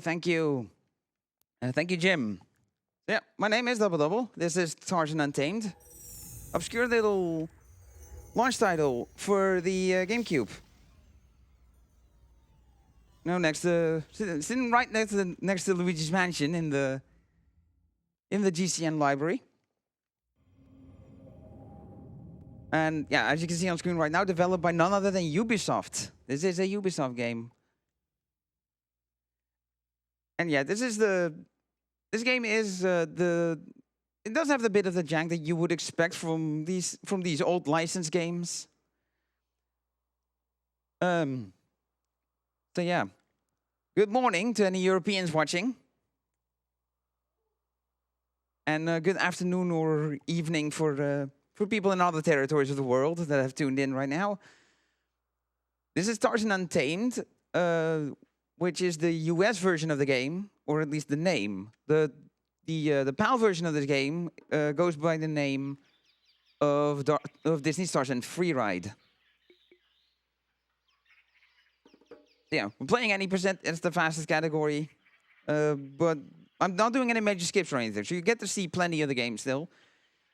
Thank you. Thank you, Jim. Yeah, my name is DoubleDubbel. This is Tarzan Untamed. Obscure little launch title for the GameCube. No, sitting right next to Luigi's Mansion in the GCN library. And yeah, as you can see on screen right now, developed by none other than Ubisoft. This is a Ubisoft game. And yeah, this game is it does have the bit of the jank that you would expect from these old licensed games. So yeah, good morning to any Europeans watching, and good afternoon or evening for people in other territories of the world that have tuned in right now. This is Tarzan Untamed, which is the US version of the game, or at least the name. The PAL version of this game goes by the name of Disney's Tarzan Freeride. Yeah, we're playing any percent. It's the fastest category, but I'm not doing any major skips or anything, so you get to see plenty of the game still.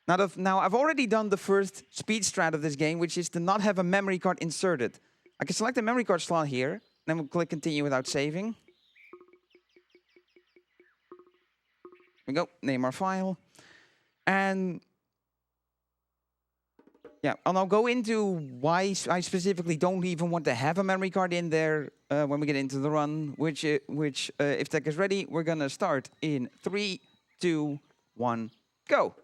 Now I've already done the first speed strat of this game, which is to not have a memory card inserted. I can select the memory card slot here, then we'll click continue without saving. There we go, name our file. And yeah, and I'll go into why I specifically don't even want to have a memory card in there when we get into the run, which if tech is ready, we're gonna start in 3, 2, 1, go.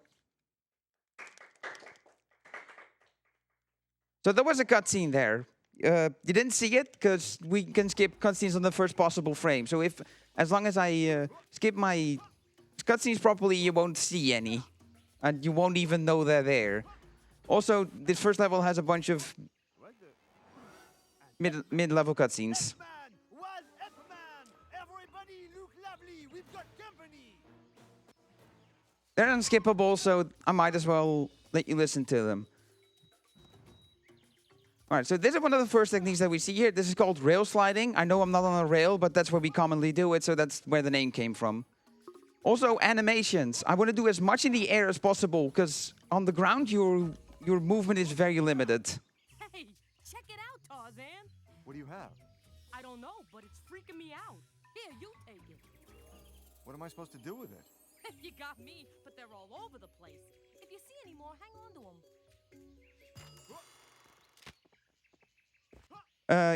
So there was a cutscene there. You didn't see it because we can skip cutscenes on the first possible frame. So as long as I skip my cutscenes properly, you won't see any, and you won't even know they're there. Also, this first level has a bunch of mid-level cutscenes. They're unskippable, so I might as well let you listen to them. All right, so this is one of the first techniques that we see here. This is called rail sliding. I know I'm not on a rail, but that's where we commonly do it, so that's where the name came from. Also, animations. I want to do as much in the air as possible, because on the ground, your movement is very limited. Hey, check it out, Tarzan. What do you have? I don't know, but it's freaking me out. Here, you take it. What am I supposed to do with it? You got me, but they're all over the place. If you see any more, hang on to them.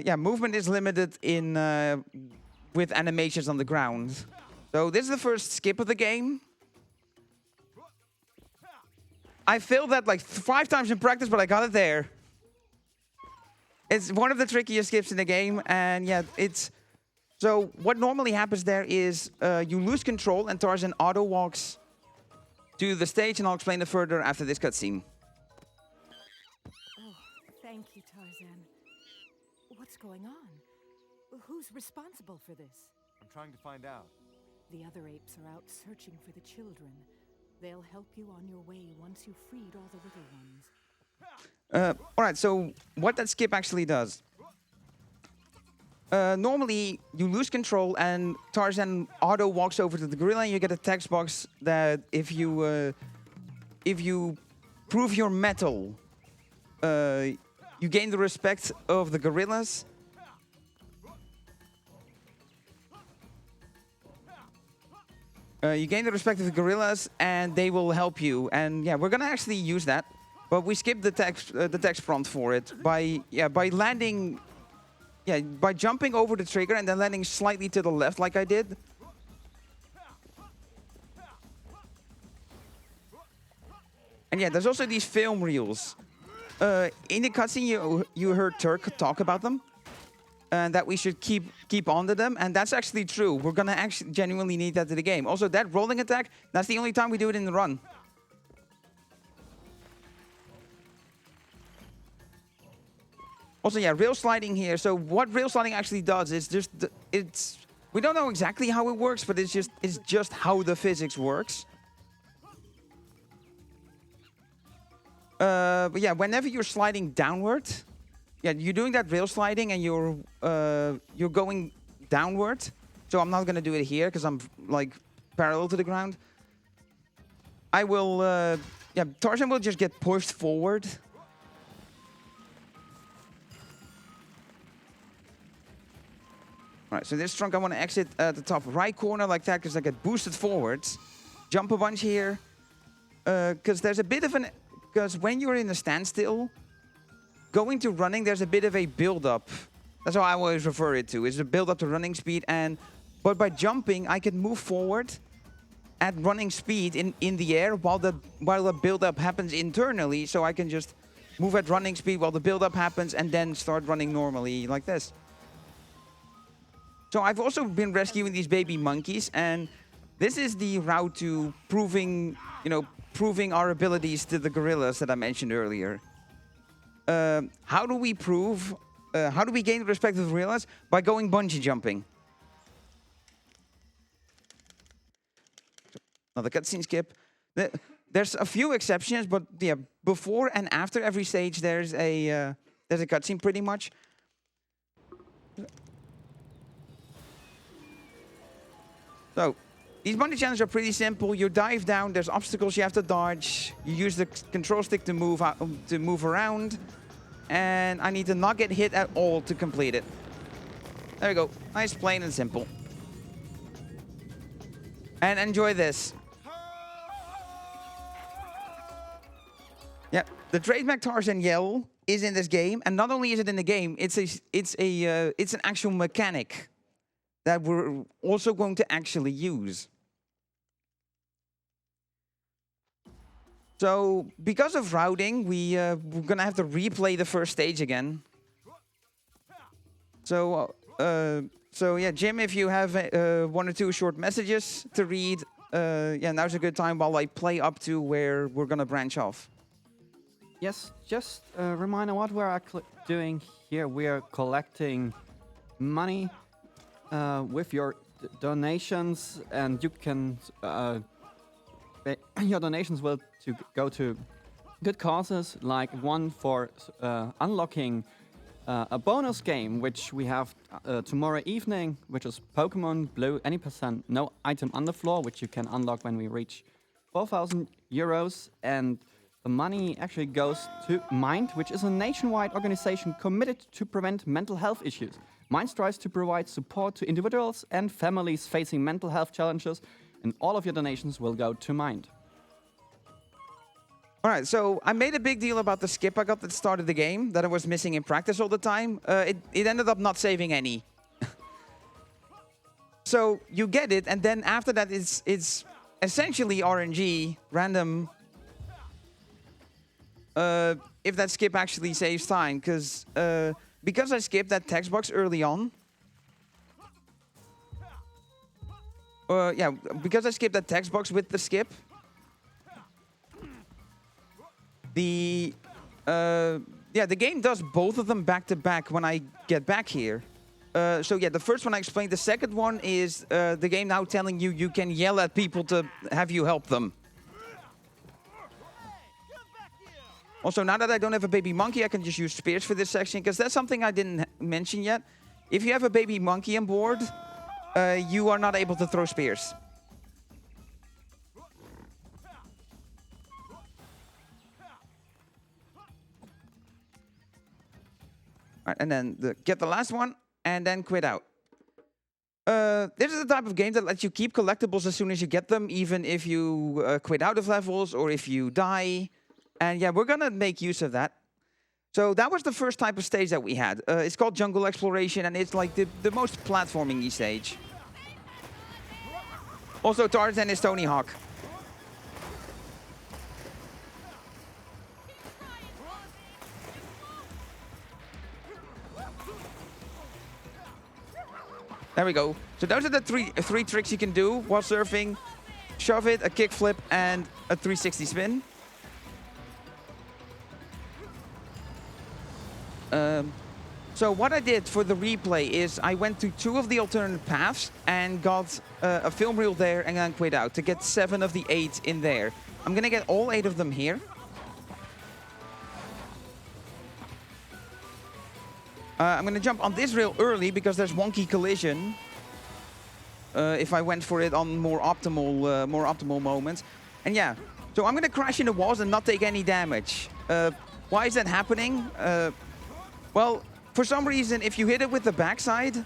Yeah, movement is limited in with animations on the ground. So this is the first skip of the game. I failed that like 5 times in practice, but I got it there. It's one of the trickiest skips in the game, and yeah, so what normally happens there is you lose control and Tarzan auto walks to the stage, and I'll explain it further after this cutscene. Oh, thank you, Tarzan. What's going on? Who's responsible for this? I'm trying to find out. The other apes are out searching for the children. They'll help you on your way once you've freed all the little ones. All right, so what that skip actually does. Normally, you lose control and Tarzan auto walks over to the gorilla, and you get a text box that if you prove your mettle, you gain the respect of the gorillas. You gain the respect of the gorillas, and they will help you. And yeah, we're gonna actually use that, but we skipped the text prompt for it by landing, by jumping over the trigger and then landing slightly to the left, like I did. And yeah, there's also these film reels. In the cutscene, you heard Turk talk about them, and that we should keep onto them, and that's actually true. We're gonna actually genuinely need that in the game. Also, that rolling attack, that's the only time we do it in the run. Also, yeah, rail sliding here. So what rail sliding actually does is just we don't know exactly how it works, but it's just how the physics works. But yeah, whenever you're sliding downward, yeah, you're doing that rail sliding and you're going downward. so I'm not going to do it here because I'm like parallel to the ground. I will, yeah, Tarzan will just get pushed forward. All right, so this trunk I want to exit the top right corner like that because I get boosted forwards. Jump a bunch here. Because there's a bit of an... Because when you're in a standstill, going to running, there's a bit of a build-up. That's how I always refer it to, is a build-up to running speed. But by jumping, I can move forward at running speed in the air while the build-up happens internally. So I can just move at running speed while the build-up happens and then start running normally like this. So I've also been rescuing these baby monkeys, and this is the route to proving, you know, proving our abilities to the gorillas that I mentioned earlier. How do we prove, how do we gain the respect of the gorillas? By going bungee jumping. Another cutscene skip. There's a few exceptions, but yeah, before and after every stage, there's a cutscene pretty much. So, these bungee challenges are pretty simple. You dive down, there's obstacles you have to dodge. You use the control stick to move around. And I need to not get hit at all to complete it. There we go. Nice, plain and simple. And enjoy this. Yeah, the trademark Tarzan yell is in this game, and not only is it in the game, it's an actual mechanic that we're also going to actually use. So, because of routing, we're gonna have to replay the first stage again. So yeah, Jim, if you have 1 or 2 short messages to read, yeah, now's a good time while I play up to where we're gonna branch off. Yes, just a reminder what we're doing here. We are collecting money with your donations, and you can your donations will go to good causes, like one for unlocking a bonus game which we have tomorrow evening, which is Pokemon Blue Any Percent No Item on the Floor, which you can unlock when we reach 4,000 euros. And the money actually goes to Mind, which is a nationwide organization committed to prevent mental health issues. Mind tries to provide support to individuals and families facing mental health challenges, and all of your donations will go to Mind. All right, so I made a big deal about the skip I got at the start of the game that I was missing in practice all the time. It ended up not saving any. So you get it, and then after that, it's essentially RNG, random. If that skip actually saves time, because I skipped that text box early on. Yeah, because I skipped that text box with the skip. Yeah, the game does both of them back to back when I get back here. So yeah, the first one I explained. The second one is the game now telling you you can yell at people to have you help them. Also, now that I don't have a baby monkey, I can just use spears for this section, because that's something I didn't mention yet. If you have a baby monkey on board, you are not able to throw spears. All right, and then get the last one, and then quit out. This is the type of game that lets you keep collectibles as soon as you get them, even if you quit out of levels or if you die. And yeah, we're gonna make use of that. So that was the first type of stage that we had. It's called Jungle Exploration, and it's like the most platforming-y stage. Also, Tarzan is Tony Hawk. There we go. So those are the three tricks you can do while surfing. Shove it, a kickflip, and a 360 spin. So what I did for the replay is I went to 2 of the alternate paths and got a film reel there and then quit out to get 7 of the 8 in there. I'm gonna get all 8 of them here. I'm gonna jump on this rail early because there's wonky collision. if I went for it on more optimal moments. And yeah, so I'm gonna crash into walls and not take any damage. Why is that happening? Well, for some reason, if you hit it with the backside,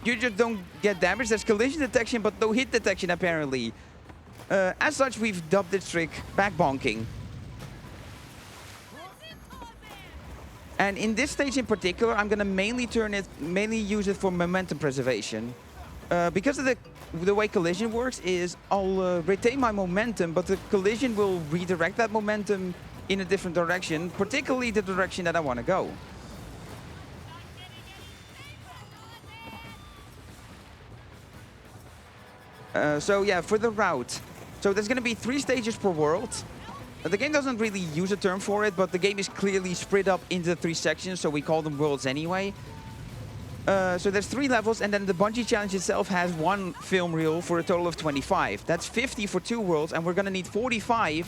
you just don't get damage. There's collision detection, but no hit detection apparently. As such, we've dubbed this trick back bonking. And in this stage in particular, I'm gonna mainly use it for momentum preservation. Because of the way collision works is I'll retain my momentum, but the collision will redirect that momentum in a different direction, particularly the direction that I want to go. So yeah, for the route. So there's gonna be 3 stages per world. The game doesn't really use a term for it, but the game is clearly split up into 3 sections, so we call them worlds anyway. So there's 3 levels, and then the bungee challenge itself has 1 film reel for a total of 25. That's 50 for 2 worlds, and we're gonna need 45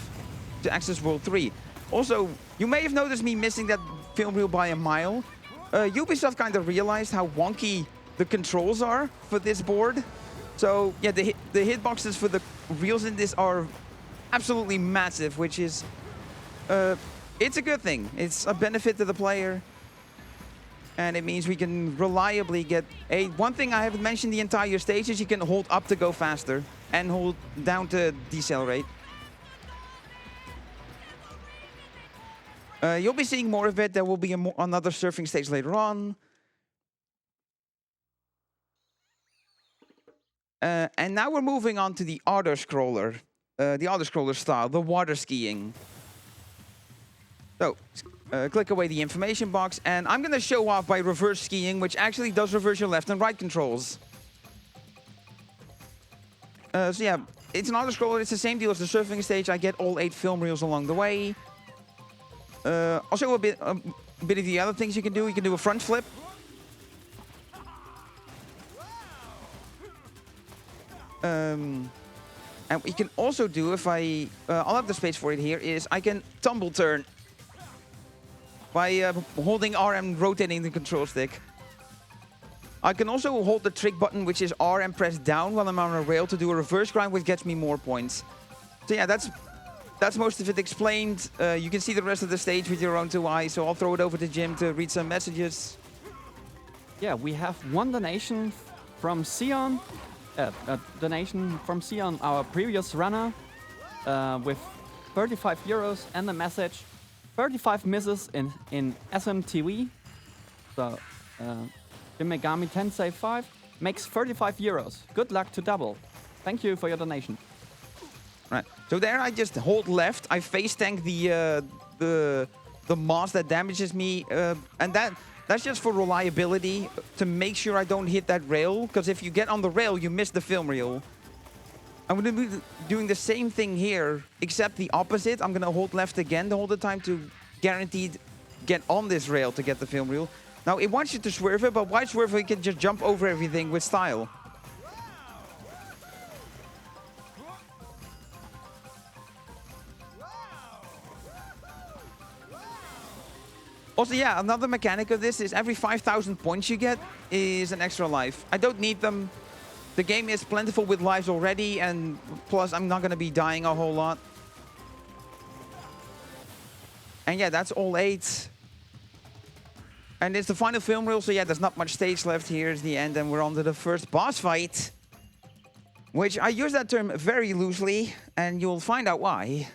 to access World 3. Also, you may have noticed me missing that film reel by a mile. Ubisoft kind of realized how wonky the controls are for this board. So yeah, the hitboxes for the reels in this are absolutely massive, which is, it's a good thing. It's a benefit to the player. And it means we can reliably get one thing I haven't mentioned the entire stage is you can hold up to go faster and hold down to decelerate. You'll be seeing more of it. There will be another surfing stage later on. And now we're moving on to the auto-scroller. The auto-scroller style, the water skiing. So, click away the information box, and I'm gonna show off by reverse skiing, which actually does reverse your left and right controls. So yeah, it's an auto-scroller, it's the same deal as the surfing stage. I get all 8 film reels along the way. I'll show a bit of the other things you can do. You can do a front flip. And we can also do, if I'll have the space for it here, is I can tumble turn by holding R and rotating the control stick. I can also hold the trick button, which is R, and press down while I'm on a rail to do a reverse grind, which gets me more points. So yeah, that's most of it explained. You can see the rest of the stage with your own 2 eyes, so I'll throw it over to Jim to read some messages. Yeah, we have one donation from Sion. A donation from Sion, our previous runner, with 35 euros and the message 35 misses in SMTV. So Megami Tensei 5 makes 35 euros. Good luck to double. Thank you for your donation. Right. So there I just hold left. I face tank the moss that damages me, and that's just for reliability, to make sure I don't hit that rail, because if you get on the rail, you miss the film reel. I'm going to be doing the same thing here, except the opposite. I'm going to hold left again the whole time to guaranteed get on this rail to get the film reel. Now, it wants you to swerve it, but why swerve it? You can just jump over everything with style. Also, yeah, another mechanic of this is every 5,000 points you get is an extra life. I don't need them. The game is plentiful with lives already, and plus I'm not going to be dying a whole lot. And yeah, that's all 8. And it's the final film reel, so yeah, there's not much stage left. Here's the end, and we're on to the first boss fight. Which I use that term very loosely, and you'll find out why.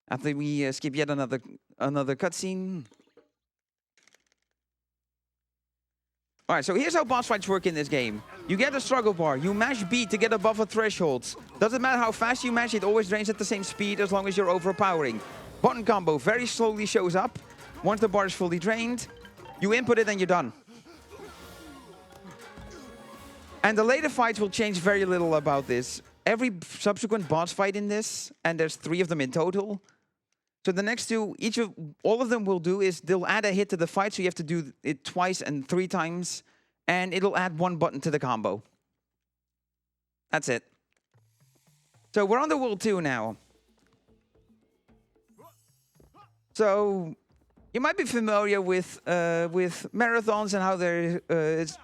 After we skip yet another cutscene. Alright, so here's how boss fights work in this game. You get a struggle bar, you mash B to get above a threshold. Doesn't matter how fast you mash, it always drains at the same speed as long as you're overpowering. Button combo very slowly shows up. Once the bar is fully drained, you input it and you're done. And the later fights will change very little about this. Every subsequent boss fight in this, and there's 3 of them in total. So the next 2, all of them will do is they'll add a hit to the fight, so you have to do it twice and 3 times, and it'll add 1 button to the combo. That's it. So we're on the World 2 now. So You might be familiar with marathons and how they're,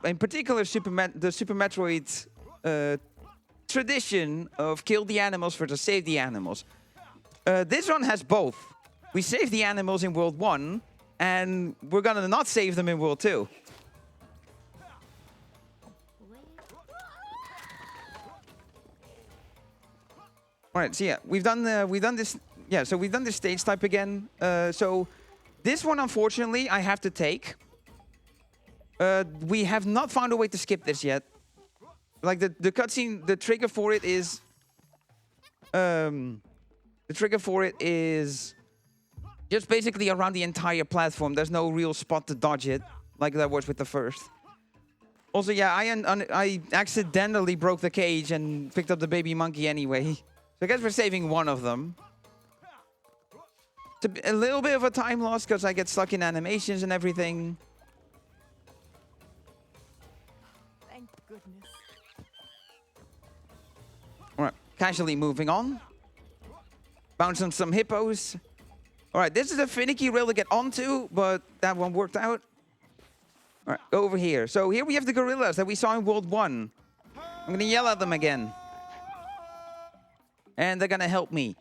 in particular, the Super Metroid tradition of kill the animals versus save the animals. This one has both. We save the animals in World 1, and we're gonna not save them in World 2. All right, so yeah, we've done this. Yeah, so we've done this stage type again. So this one, unfortunately, I have to take. We have not found a way to skip this yet. Like the cutscene, the trigger for it is. The trigger for it is just basically around the entire platform. There's no real spot to dodge it, like there was with the first. Also, yeah, I accidentally broke the cage and picked up the baby monkey anyway. So I guess we're saving one of them. It's a little bit of a time loss because I get stuck in animations and everything. Thank goodness. All right, casually moving on. Bounce on some hippos. All right, this is a finicky rail to get onto, but that one worked out. All right, go over here. So here we have the gorillas that we saw in World 1. I'm going to yell at them again. And they're going to help me.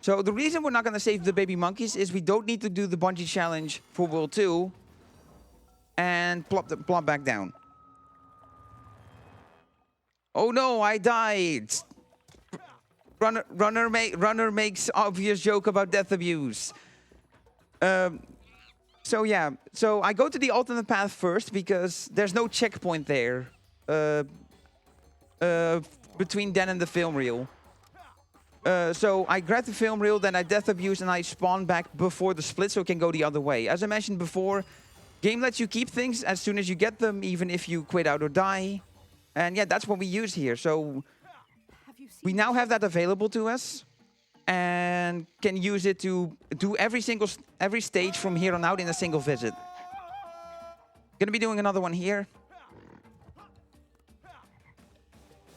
So the reason we're not going to save the baby monkeys is we don't need to do the bungee challenge for World 2. And plop back down. Oh no, I died. Runner makes obvious joke about death abuse. So yeah, so I go to the alternate path first because there's no checkpoint there between then and the film reel. So I grab the film reel, then I death abuse, and I spawn back before the split so it can go the other way. As I mentioned before, game lets you keep things as soon as you get them, even if you quit out or die. And yeah, that's what we use here. So we now have that available to us and can use it to do every stage from here on out in a single visit. Gonna be doing another one here.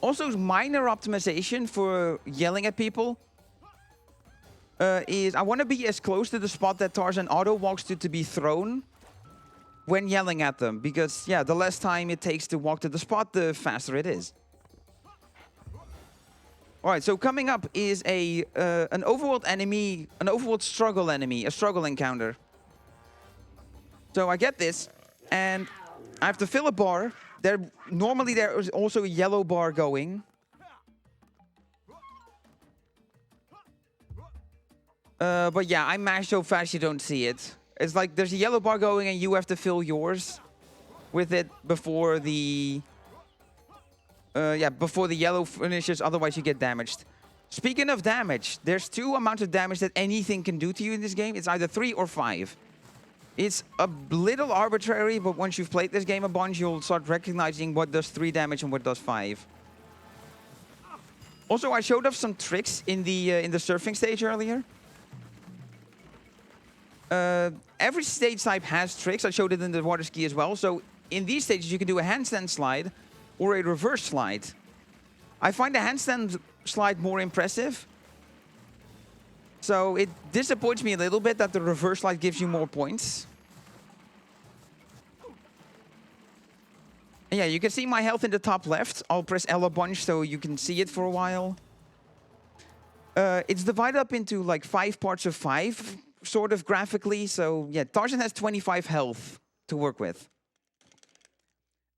Also, minor optimization for yelling at people is I want to be as close to the spot that Tarzan auto walks to be thrown when yelling at them. Because, yeah, the less time it takes to walk to the spot, the faster it is. All right, so coming up is an overworld enemy, an overworld struggle enemy, a struggle encounter. So I get this, and I have to fill a bar. Normally there is also a yellow bar going. But yeah, I mash so fast you don't see it. It's like there's a yellow bar going and you have to fill yours with it before the before the yellow finishes, otherwise you get damaged. Speaking of damage, there's two amounts of damage that anything can do to you in this game. It's either 3 or 5. It's a little arbitrary, but once you've played this game a bunch, you'll start recognizing what does 3 damage and what does 5. Also, I showed off some tricks in the surfing stage earlier. Every stage type has tricks. I showed it in the water ski as well. So in these stages, you can do a handstand slide or a reverse slide. I find the handstand slide more impressive. So it disappoints me a little bit that the reverse slide gives you more points. And yeah, you can see my health in the top left. I'll press L a bunch so you can see it for a while. It's divided up into like 5 parts of 5, sort of graphically. So yeah, Tarzan has 25 health to work with.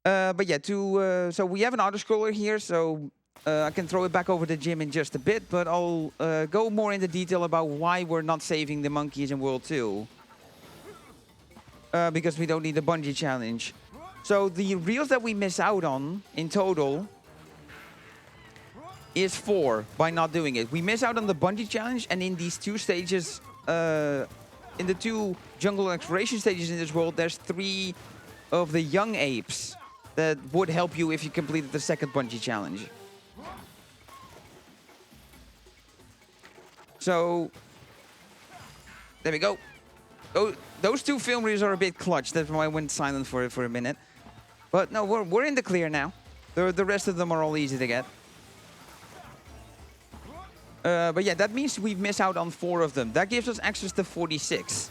But yeah, so we have an auto-scroller here, so I can throw it back over to Jim in just a bit, but I'll go more into detail about why we're not saving the monkeys in World 2. Because we don't need the bungee challenge. So the reels that we miss out on in total is 4 by not doing it. We miss out on the bungee challenge, and in these 2 stages, in the 2 jungle exploration stages in this world, there's 3 of the young apes that would help you if you completed the second bungee challenge. So, there we go. Those 2 film reels are a bit clutch. That's why I went silent for a minute. But no, we're in the clear now. The rest of them are all easy to get. But yeah, that means we've missed out on 4 of them. That gives us access to 46.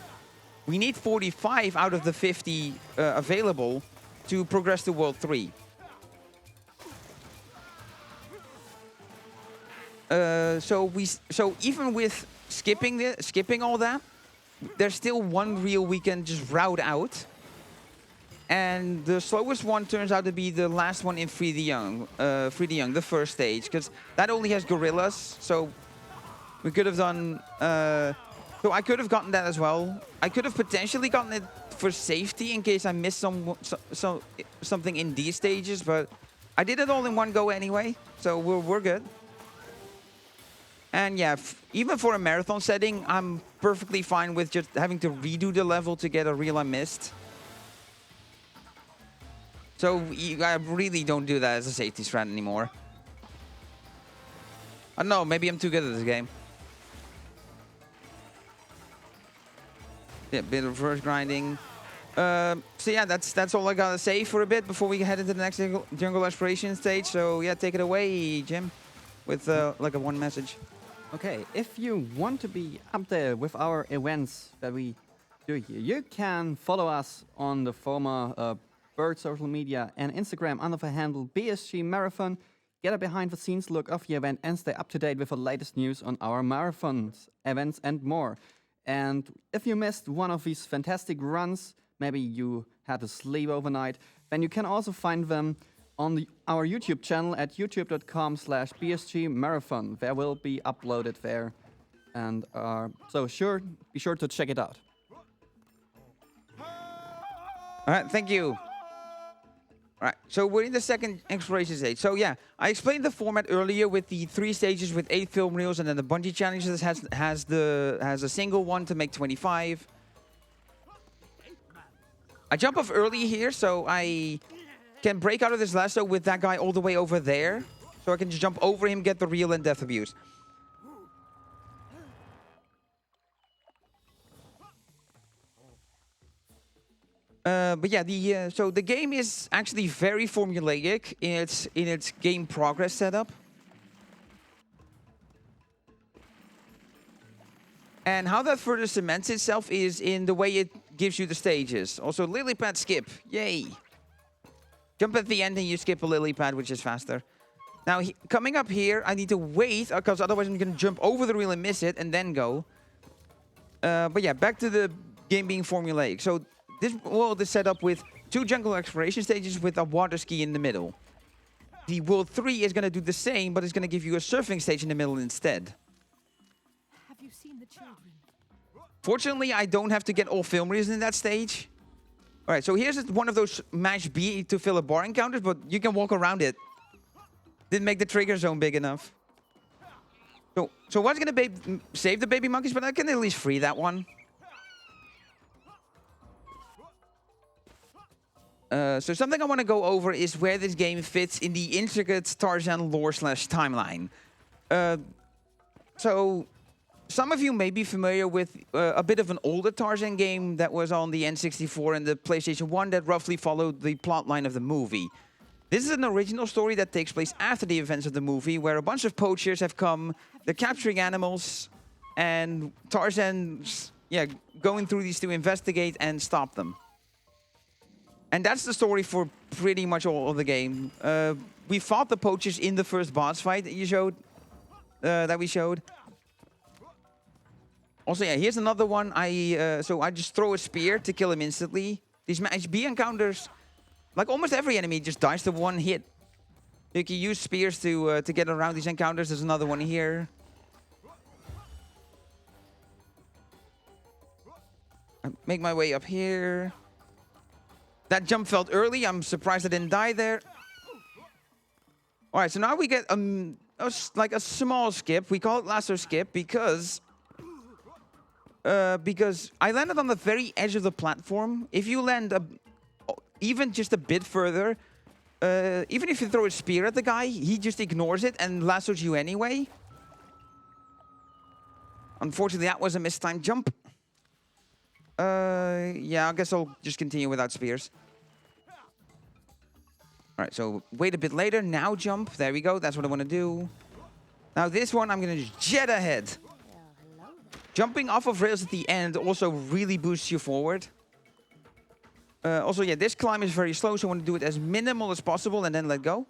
We need 45 out of the 50 available to progress to World 3. So even with skipping all that, there's still one reel we can just route out. And the slowest one turns out to be the last one in Free the Young, the first stage, because that only has gorillas. So we could have done. So I could have gotten that as well. I could have potentially gotten it for safety in case I missed something in these stages, but I did it all in one go anyway, so we're good. And yeah, even for a marathon setting, I'm perfectly fine with just having to redo the level to get a reel I missed. So I really don't do that as a safety strat anymore. I don't know, maybe I'm too good at this game. Yeah, bit of reverse grinding. So yeah, that's all I gotta say for a bit before we head into the next jungle exploration stage. So yeah, take it away, Jim, with like a one message. Okay, if you want to be up there with our events that we do here, you can follow us on the former Bird social media and Instagram under the handle BSG Marathon. Get a behind-the-scenes look of the event and stay up to date with the latest news on our marathons, events, and more. And if you missed one of these fantastic runs, maybe you had to sleep overnight, then you can also find them on our YouTube channel at youtube.com/BSG Marathon. They will be uploaded there. And so be sure to check it out. All right, thank you. All right, so we're in the second exploration stage. So yeah, I explained the format earlier with the 3 stages with 8 film reels, and then the bungee challenge has a single one to make 25. I jump off early here, so I can break out of this lasso with that guy all the way over there. So I can just jump over him, get the reel, and death abuse. But yeah, so the game is actually very formulaic in its game progress setup. And how that further cements itself is in the way it gives you the stages. Also, lily pad skip, yay! Jump at the end and you skip a lily pad, which is faster. Now, coming up here, I need to wait, because otherwise I'm going to jump over the reel and miss it, and then go. But yeah, back to the game being formulaic. So this world is set up with 2 jungle exploration stages with a water ski in the middle. The World 3 is going to do the same, but it's going to give you a surfing stage in the middle instead. Have you seen the children? Fortunately, I don't have to get all film reels in that stage. All right, so here's one of those match B to fill a bar encounters, but you can walk around it. Didn't make the trigger zone big enough. So what's going to save the baby monkeys, but I can at least free that one. So something I want to go over is where this game fits in the intricate Tarzan lore/timeline. So some of you may be familiar with a bit of an older Tarzan game that was on the N64 and the PlayStation 1 that roughly followed the plotline of the movie. This is an original story that takes place after the events of the movie, where a bunch of poachers have come, they're capturing animals, and Tarzan's going through these to investigate and stop them. And that's the story for pretty much all of the game. We fought the poachers in the first boss fight that you showed, that we showed. Also, yeah, here's another one. So I just throw a spear to kill him instantly. These match B encounters, like almost every enemy, just dies to one hit. You can use spears to get around these encounters. There's another one here. I make my way up here. That jump felt early. I'm surprised I didn't die there. All right, so now we get like a small skip. We call it lasso skip because I landed on the very edge of the platform. If you land even just a bit further, even if you throw a spear at the guy, he just ignores it and lassos you anyway. Unfortunately, that was a mistimed jump. Yeah, I guess I'll just continue without spears. All right, so wait a bit later. Now jump. There we go. That's what I want to do. Now this one, I'm going to jet ahead. Jumping off of rails at the end also really boosts you forward. Also, yeah, this climb is very slow, so I want to do it as minimal as possible and then let go.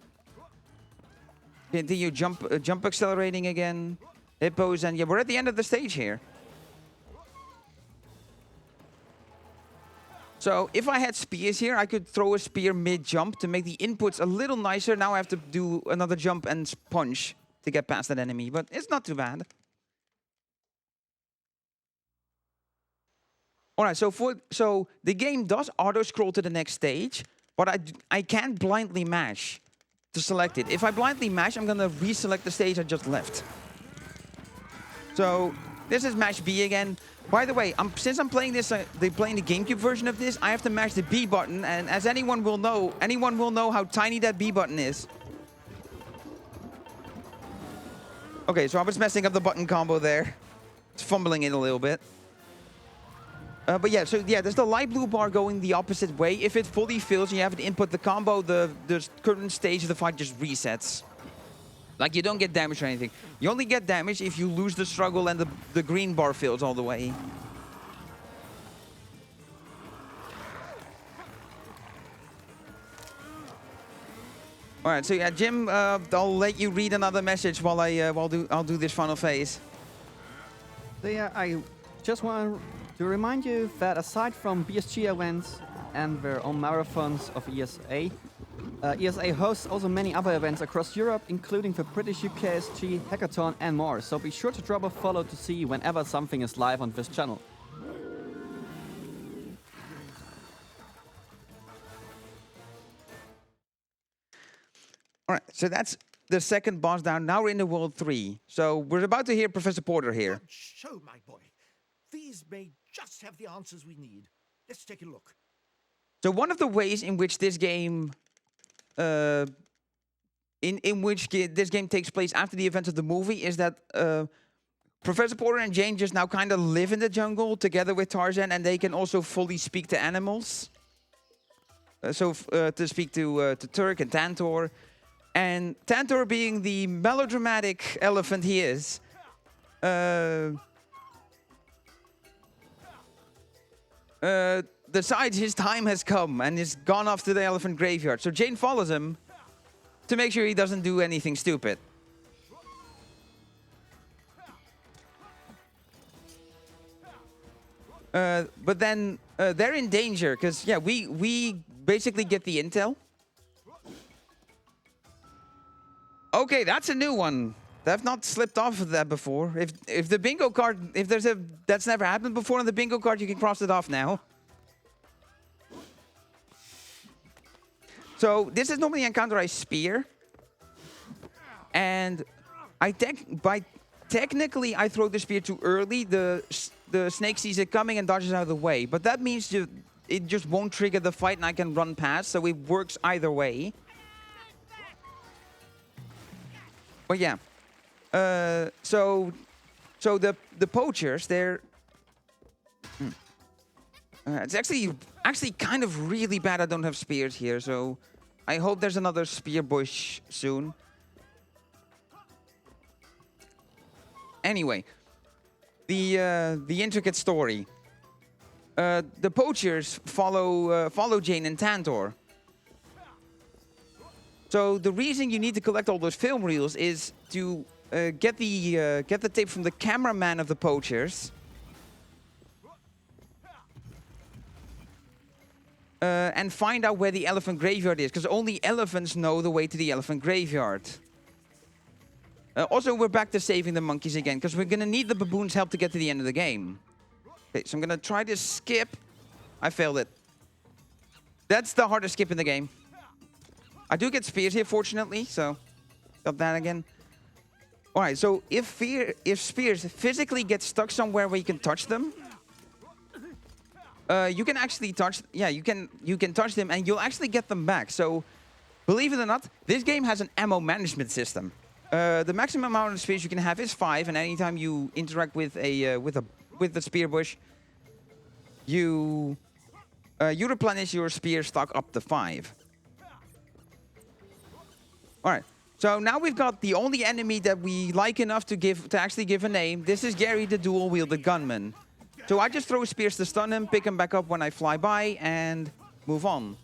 Continue jump accelerating again. Hippos, and yeah, we're at the end of the stage here. So if I had spears here, I could throw a spear mid-jump to make the inputs a little nicer. Now I have to do another jump and punch to get past that enemy, but it's not too bad. All right, so the game does auto-scroll to the next stage, but I can't blindly mash to select it. If I blindly mash, I'm gonna reselect the stage I just left. So this is mash B again. By the way, since I'm playing this, playing the GameCube version of this, I have to mash the B button, and as anyone will know how tiny that B button is. Okay, so I was messing up the button combo there. It's fumbling it a little bit. But yeah, so yeah, there's the light blue bar going the opposite way. If it fully fills and you have to input the combo, the current stage of the fight just resets. Like, you don't get damage or anything. You only get damage if you lose the struggle and the green bar fills all the way. All right, so yeah, Jim, I'll let you read another message while I'll do this final phase. So yeah, I just want to remind you that aside from BSG events and their own marathons of ESA, ESA hosts also many other events across Europe, including the British UKSG, Hackathon and more, so be sure to drop a follow to see whenever something is live on this channel. Alright, so that's the second boss down. Now we're in the World 3. So we're about to hear Professor Porter here. Good show, my boy. These may just have the answers we need. Let's take a look. So one of the ways in which this game this game takes place after the events of the movie is that Professor Porter and Jane just now kind of live in the jungle together with Tarzan, and they can also fully speak to animals. To speak to Turk and Tantor. And Tantor, being the melodramatic elephant he is, decides his time has come and is gone off to the elephant graveyard. So Jane follows him to make sure he doesn't do anything stupid. But then they're in danger because, yeah, we basically get the intel. Okay, that's a new one. I've not slipped off of that before. If the bingo card, that's never happened before on the bingo card, you can cross it off now. So this is normally encounter I spear, and technically I throw the spear too early. The snake sees it coming and dodges out of the way, but that means it just won't trigger the fight and I can run past. So it works either way. But yeah, so the poachers, they're it's actually kind of really bad I don't have spears here, so I hope there's another spear bush soon. Anyway, the intricate story. The poachers follow Jane and Tantor. So the reason you need to collect all those film reels is to get the tape from the cameraman of the poachers, and find out where the elephant graveyard is, because only elephants know the way to the elephant graveyard. Also, we're back to saving the monkeys again, because we're gonna need the baboon's help to get to the end of the game. Okay, so I'm gonna try to skip. I failed it. That's the hardest skip in the game. I do get spears here, fortunately, so got that again. All right, so if spears physically get stuck somewhere where you can touch them, you can actually touch. Yeah, you can touch them, and you'll actually get them back. So, believe it or not, this game has an ammo management system. The maximum amount of spears you can have is 5, and anytime you interact with the spear bush, you replenish your spear stock up to 5. All right, So now we've got the only enemy that we like enough to actually give a name. This is Gary the dual-wielded gunman. So I just throw spears to stun him, pick him back up when I fly by, and move on.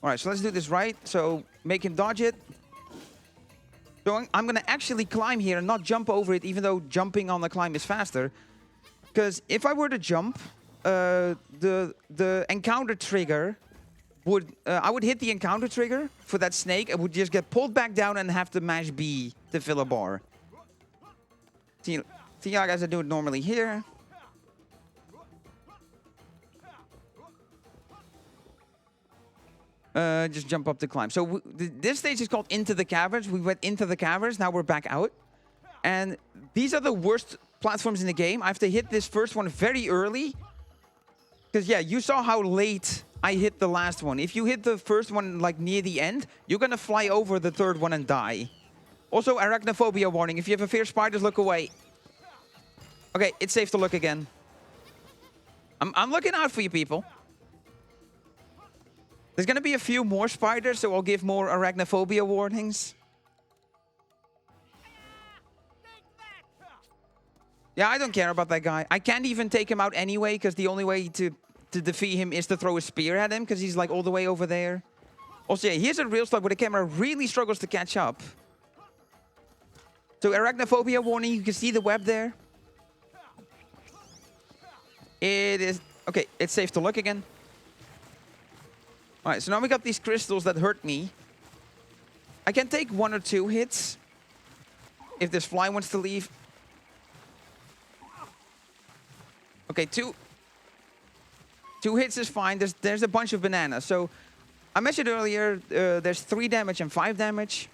All right, so let's do this right. So make him dodge it. So I'm going to actually climb here and not jump over it, even though jumping on the climb is faster. Because if I were to jump, the encounter trigger would... I would hit the encounter trigger for that snake. I would just get pulled back down and have to mash B to fill a bar. See how guys I do it normally here. Just jump up the climb. So this stage is called Into the Caverns. We went into the caverns. Now we're back out. And these are the worst platforms in the game. I have to hit this first one very early. Because, yeah, you saw how late I hit the last one. If you hit the first one, like, near the end, you're going to fly over the third one and die. Also, arachnophobia warning. If you have a fear of spiders, look away. Okay, it's safe to look again. I'm looking out for you, people. There's going to be a few more spiders, so I'll give more arachnophobia warnings. Yeah, I don't care about that guy. I can't even take him out anyway, because the only way to defeat him is to throw a spear at him, because he's like all the way over there. Also, yeah, here's a real slug where the camera really struggles to catch up. So arachnophobia warning, you can see the web there. It is... Okay, it's safe to look again. Alright, so now we got these crystals that hurt me. I can take 1 or 2 hits if this fly wants to leave. Okay, two hits is fine. There's a bunch of bananas. So I mentioned earlier, there's 3 damage and 5 damage.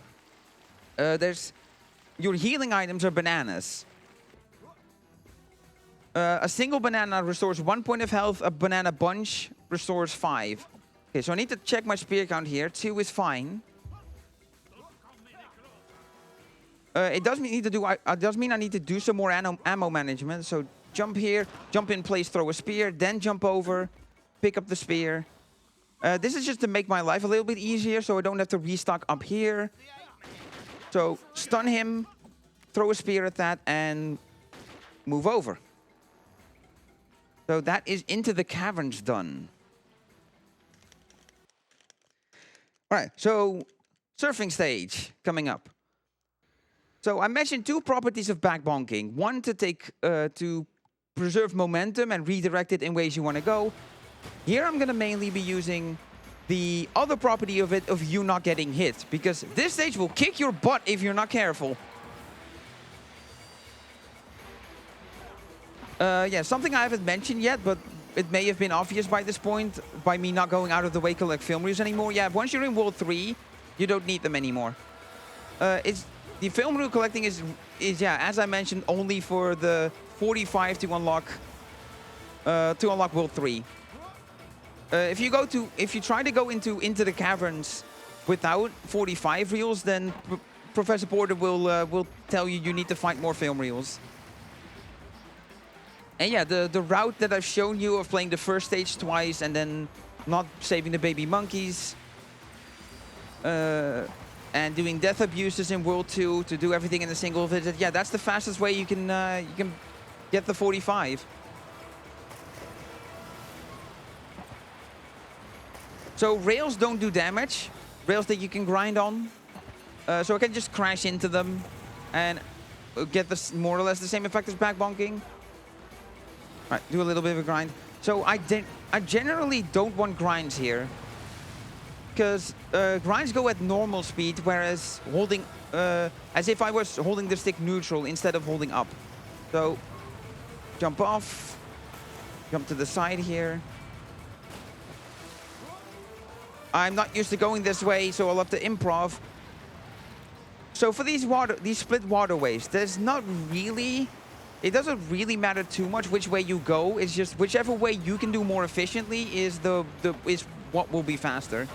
Your healing items are bananas. A single banana restores 1 point of health. A banana bunch restores 5. Okay, so I need to check my spear count here. 2 is fine. It does mean I need to do some more ammo management. So jump here, jump in place, throw a spear, then jump over, pick up the spear. This is just to make my life a little bit easier, so I don't have to restock up here. So stun him, throw a spear at that, and move over. So that is Into the Caverns done. All right, so surfing stage coming up. So I mentioned 2 properties of back bonking. One to preserve momentum and redirect it in ways you want to go. Here I'm going to mainly be using the other property of it, of you not getting hit, because this stage will kick your butt if you're not careful. Yeah, something I haven't mentioned yet, but it may have been obvious by this point, by me not going out of the way to collect film reels anymore. Yeah, once you're in World 3, you don't need them anymore. The film reel collecting is, yeah, as I mentioned, only for the 45 to unlock World 3. If you try to go into the caverns without 45 reels, then Professor Porter will tell you need to find more film reels. And yeah, the route that I've shown you of playing the first stage twice and then not saving the baby monkeys, and doing death abuses in World 2 to do everything in a single visit, yeah, that's the fastest way you can get the 45. So rails don't do damage, rails that you can grind on. So I can just crash into them and get this more or less the same effect as back bonking. Right, do a little bit of a grind. So I generally don't want grinds here, because grinds go at normal speed, whereas holding, as if I was holding the stick neutral instead of holding up. So jump off, jump to the side here. I'm not used to going this way, so I'll have to improv. So for these split waterways, there's not really... It doesn't really matter too much which way you go. It's just whichever way you can do more efficiently is what will be faster.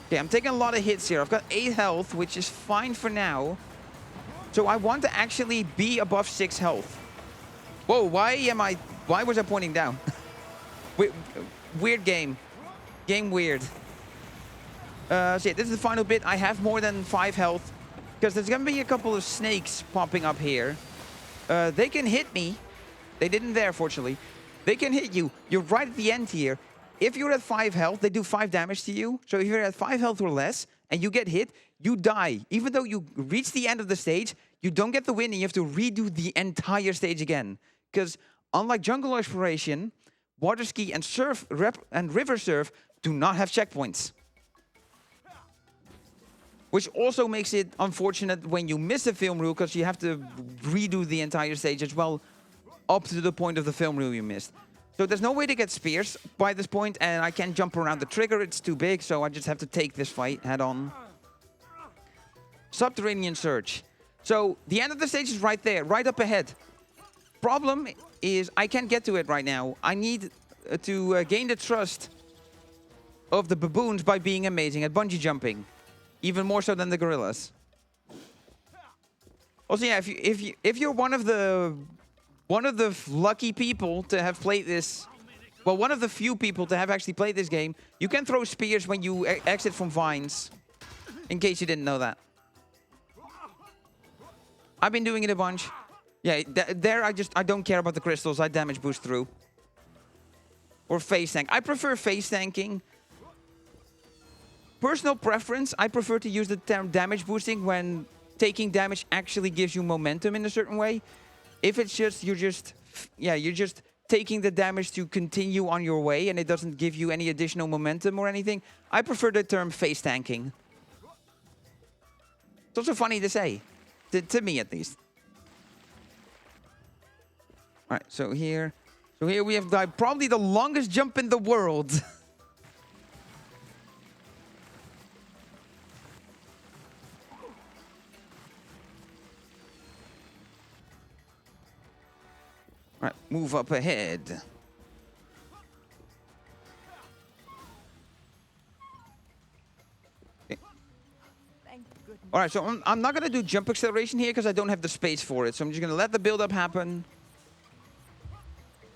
Okay, I'm taking a lot of hits here. I've got 8 health, which is fine for now. So I want to actually be above 6 health. Whoa, why was I pointing down? Weird game. Game weird. So yeah, this is the final bit. I have more than 5 health. because there's gonna be a couple of snakes popping up here. They can hit me. They didn't there, fortunately. They can hit you. You're right at the end here. If you're at 5 health, they do 5 damage to you. So if you're at 5 health or less and you get hit, you die. Even though you reach the end of the stage, you don't get the win and you have to redo the entire stage again. Because unlike jungle exploration, water ski and river surf do not have checkpoints. Which also makes it unfortunate when you miss a film rule, because you have to redo the entire stage as well, up to the point of the film rule you missed. So there's no way to get spears by this point, and I can't jump around the trigger, it's too big, so I just have to take this fight head on. Subterranean Search. So the end of the stage is right there, right up ahead. Problem is I can't get to it right now. I need to gain the trust of the baboons by being amazing at bungee jumping. Even more so than the gorillas. Also, yeah, if you're one of the lucky people to have played this, well, one of the few people to have actually played this game, you can throw spears when you exit from vines. In case you didn't know that. I've been doing it a bunch. Yeah, there I don't care about the crystals. I damage boost through. Or phase tank. I prefer phase tanking. Personal preference, I prefer to use the term damage boosting when taking damage actually gives you momentum in a certain way. If it's just, you're just taking the damage to continue on your way and it doesn't give you any additional momentum or anything, I prefer the term phase tanking. It's also funny to say, to me at least. All right, so here we have probably the longest jump in the world. All right, move up ahead. Okay. All right, so I'm not going to do jump acceleration here because I don't have the space for it. So I'm just going to let the build-up happen.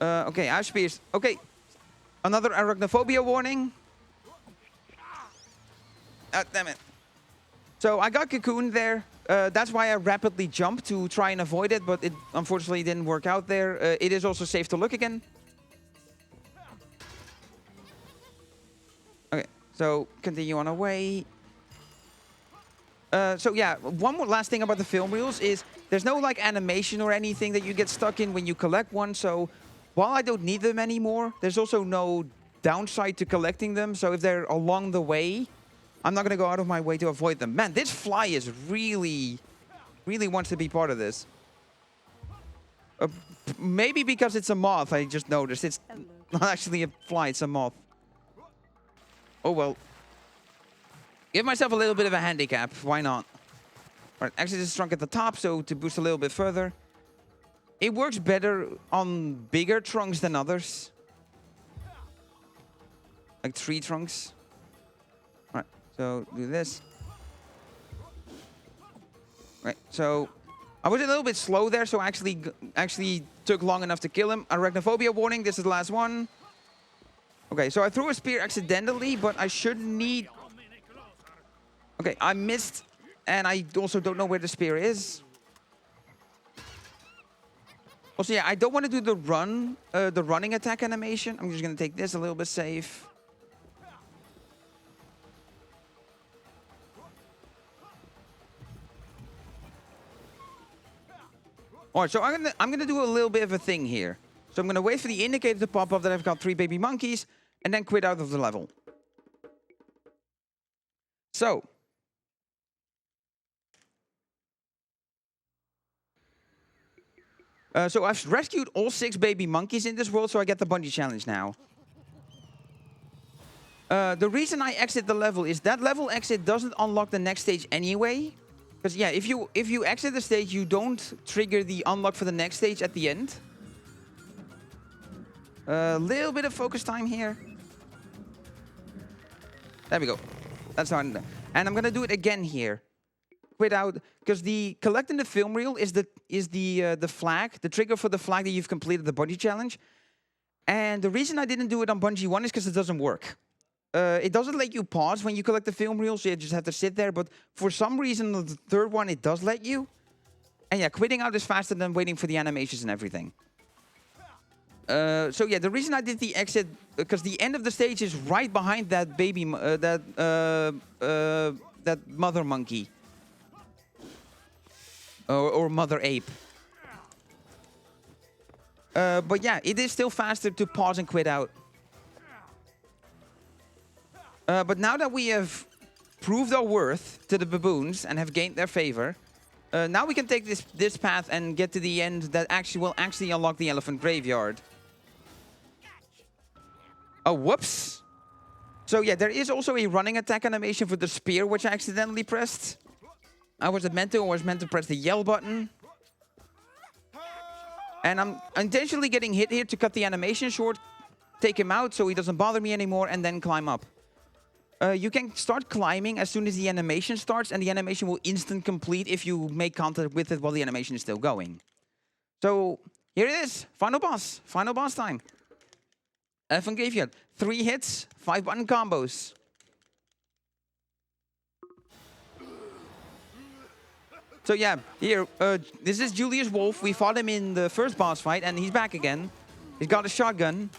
Okay, I have spears. Okay, another arachnophobia warning. Damn it. So I got cocooned there. That's why I rapidly jumped to try and avoid it, but it unfortunately didn't work out there. It is also safe to look again. Okay, so continue on our way. So yeah, one more last thing about the film reels is there's no like animation or anything that you get stuck in when you collect one. So while I don't need them anymore, there's also no downside to collecting them. So if they're along the way, I'm not going to go out of my way to avoid them. Man, this fly is really wants to be part of this. Maybe because it's a moth, I just noticed. It's not actually a fly, it's a moth. Oh, well. Give myself a little bit of a handicap. Why not? All right, actually, this is trunk at the top, so to boost a little bit further. It works better on bigger trunks than others. Like tree trunks. All right, so do this. Right, so I was a little bit slow there, so I actually took long enough to kill him. Arachnophobia warning, this is the last one. Okay, so I threw a spear accidentally, but I should need... Okay, I missed, and I also don't know where the spear is. Also, yeah, I don't want to do the running attack animation. I'm just going to take this a little bit safe. All right, so I'm gonna do a little bit of a thing here. So I'm gonna wait for the indicator to pop up that I've got 3 baby monkeys, and then quit out of the level. So. So I've rescued all 6 baby monkeys in this world, so I get the bungee challenge now. The reason I exit the level is that level exit doesn't unlock the next stage anyway. Because yeah, if you exit the stage, you don't trigger the unlock for the next stage at the end. A little bit of focus time here. There we go. That's how and I'm gonna do it again here. Quit out, because the collecting the film reel is the flag, the trigger for the flag that you've completed the bungee challenge. And the reason I didn't do it on bungee 1 is because it doesn't work. it doesn't let you pause when you collect the film reel, so you just have to sit there. But for some reason, the third one, it does let you. And yeah, quitting out is faster than waiting for the animations and everything. So yeah, the reason I did the exit, because the end of the stage is right behind that baby, that mother monkey. Or mother ape. But yeah, it is still faster to pause and quit out. But now that we have proved our worth to the baboons and have gained their favor, now we can take this path and get to the end that will actually unlock the elephant graveyard. Oh, whoops. So yeah, there is also a running attack animation for the spear, which I accidentally pressed. I was meant to press the yell button. And I'm intentionally getting hit here to cut the animation short, take him out so he doesn't bother me anymore, and then climb up. You can start climbing as soon as the animation starts, and the animation will instant complete if you make contact with it while the animation is still going. So here it is, final boss time. Elephant Graveyard, 3 hits, 5 button combos. So yeah, here, this is Julius Wolf. We fought him in the first boss fight, and he's back again. He's got a shotgun.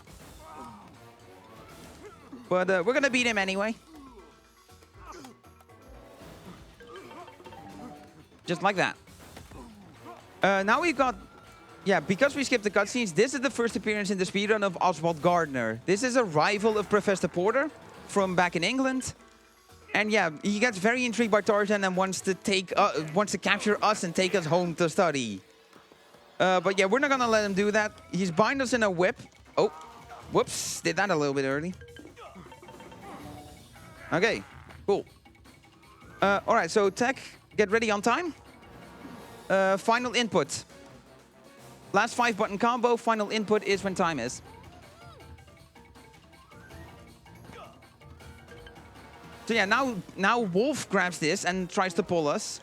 But we're gonna beat him anyway. Just like that. Now we've got... Yeah, because we skipped the cutscenes, this is the first appearance in the speedrun of Oswald Gardner. This is a rival of Professor Porter from back in England. And yeah, he gets very intrigued by Tarzan and wants to capture us and take us home to study. But yeah, we're not gonna let him do that. He's bind us in a whip. Oh, whoops, did that a little bit early. Okay, cool. All right, so tech, get ready on time. Final input. Last 5 button combo, final input is when time is. So yeah, now Wolf grabs this and tries to pull us.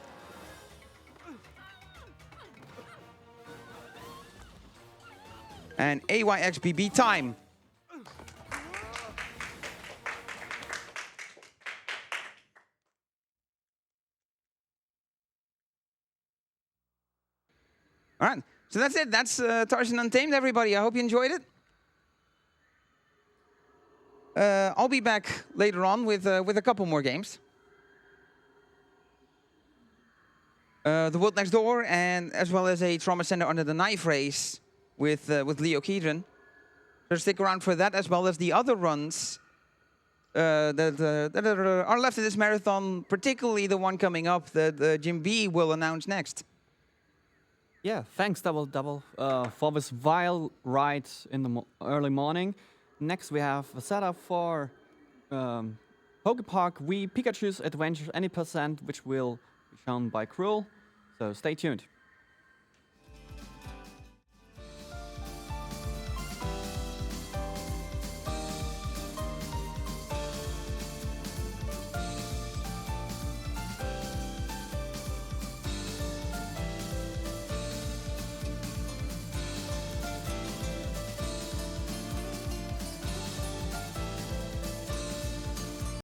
And AYXBB time. All right, so that's it. That's Tarzan Untamed, everybody. I hope you enjoyed it. I'll be back later on with a couple more games. The World Next Door, and as well as a Trauma Center Under the Knife race with Leo Kedron. So stick around for that, as well as the other runs that are left in this marathon, particularly the one coming up that JimB will announce next. Yeah, thanks DoubleDubbel for this wild ride in the early morning. Next we have a setup for Pokepark Wii Pikachu's Adventures Any %, which will be shown by Cruel. So stay tuned.